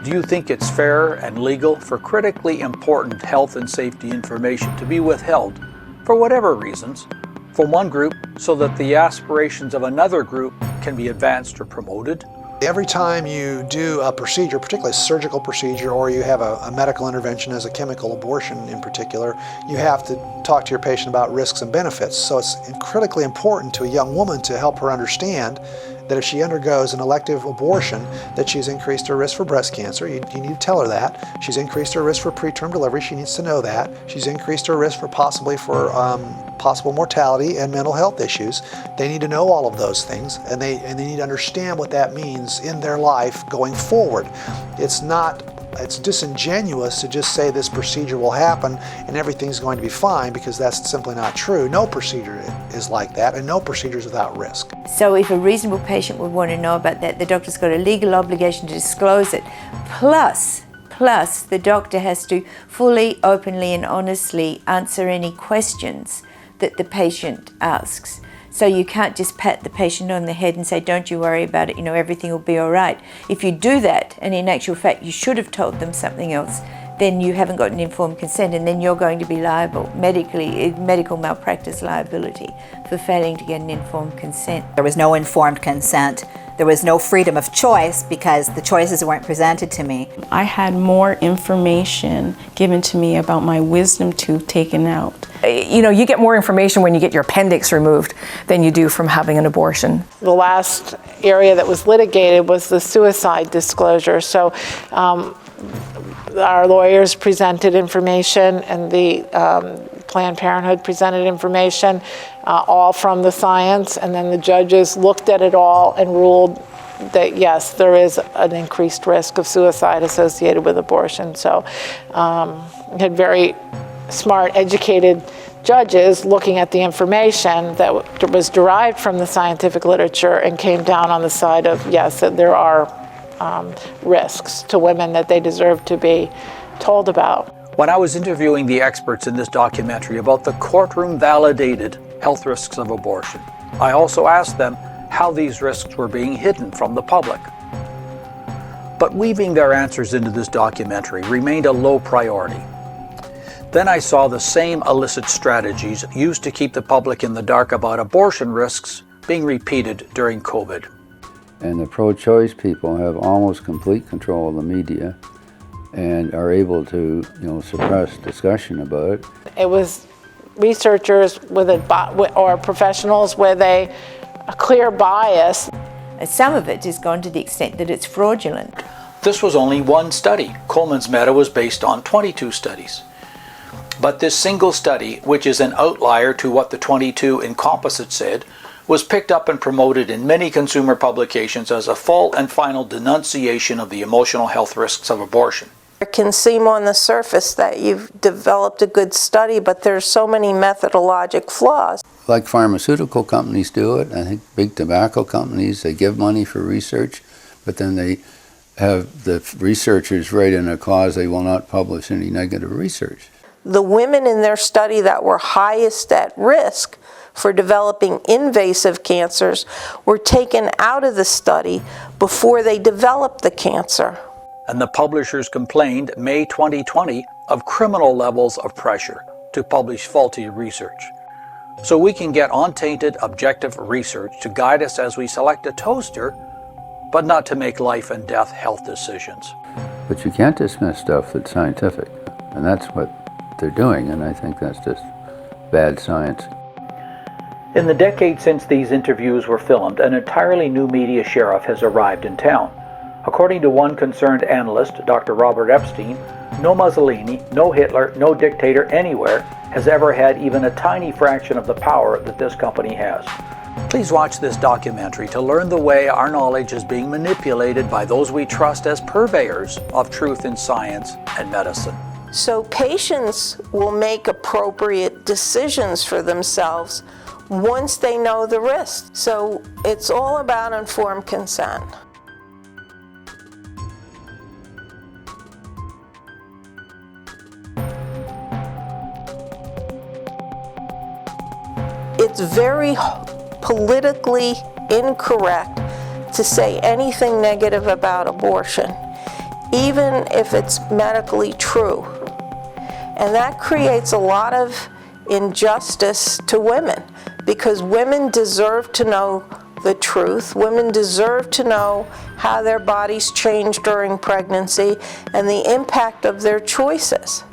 Do you think it's fair and legal for critically important health and safety information to be withheld, for whatever reasons, from one group so that the aspirations of another group can be advanced or promoted? Every time you do a procedure, particularly a surgical procedure, or you have a medical intervention as a chemical abortion in particular, you have to talk to your patient about risks and benefits. So it's critically important to a young woman to help her understand that if she undergoes an elective abortion, that she's increased her risk for breast cancer. You need to tell her that. She's increased her risk for preterm delivery. She needs to know that. She's increased her risk for possible mortality and mental health issues. They need to know all of those things, and they need to understand what that means in their life going forward. It's disingenuous to just say this procedure will happen and everything's going to be fine, because that's simply not true. No procedure is like that, and no procedure is without risk. So if a reasonable patient would want to know about that, the doctor's got a legal obligation to disclose it. Plus, the doctor has to fully, openly and honestly answer any questions that the patient asks. So you can't just pat the patient on the head and say, don't you worry about it, everything will be all right. If you do that, and in actual fact you should have told them something else, then you haven't got an informed consent, and then you're going to be liable, medical malpractice liability, for failing to get an informed consent. There was no informed consent. There was no freedom of choice because the choices weren't presented to me. I had more information given to me about my wisdom tooth taken out. You get more information when you get your appendix removed than you do from having an abortion. The last area that was litigated was the suicide disclosure. So our lawyers presented information, and the Planned Parenthood presented information, all from the science, and then the judges looked at it all and ruled that yes, there is an increased risk of suicide associated with abortion. So we had very smart, educated judges looking at the information that was derived from the scientific literature and came down on the side of yes, that there are risks to women that they deserve to be told about. When I was interviewing the experts in this documentary about the courtroom-validated health risks of abortion, I also asked them how these risks were being hidden from the public. But weaving their answers into this documentary remained a low priority. Then I saw the same illicit strategies used to keep the public in the dark about abortion risks being repeated during COVID. And the pro-choice people have almost complete control of the media and are able to, suppress discussion about it. It was researchers or professionals with a clear bias. Some of it has gone to the extent that it's fraudulent. This was only one study. Coleman's meta was based on 22 studies. But this single study, which is an outlier to what the 22 in composite said, was picked up and promoted in many consumer publications as a full and final denunciation of the emotional health risks of abortion. It can seem on the surface that you've developed a good study, but there's so many methodologic flaws. Like pharmaceutical companies do it, I think big tobacco companies, they give money for research, but then they have the researchers write in a clause they will not publish any negative research. The women in their study that were highest at risk for developing invasive cancers were taken out of the study before they developed the cancer. And the publishers complained, May 2020, of criminal levels of pressure to publish faulty research. So we can get untainted, objective research to guide us as we select a toaster, but not to make life and death health decisions. But you can't dismiss stuff that's scientific, and that's what they're doing, and I think that's just bad science. In the decade since these interviews were filmed, an entirely new media sheriff has arrived in town. According to one concerned analyst, Dr. Robert Epstein, no Mussolini, no Hitler, no dictator anywhere has ever had even a tiny fraction of the power that this company has. Please watch this documentary to learn the way our knowledge is being manipulated by those we trust as purveyors of truth in science and medicine. So patients will make appropriate decisions for themselves once they know the risks. So it's all about informed consent. It's very politically incorrect to say anything negative about abortion. even if it's medically true. And that creates a lot of injustice to women, because women deserve to know the truth. Women deserve to know how their bodies change during pregnancy and the impact of their choices.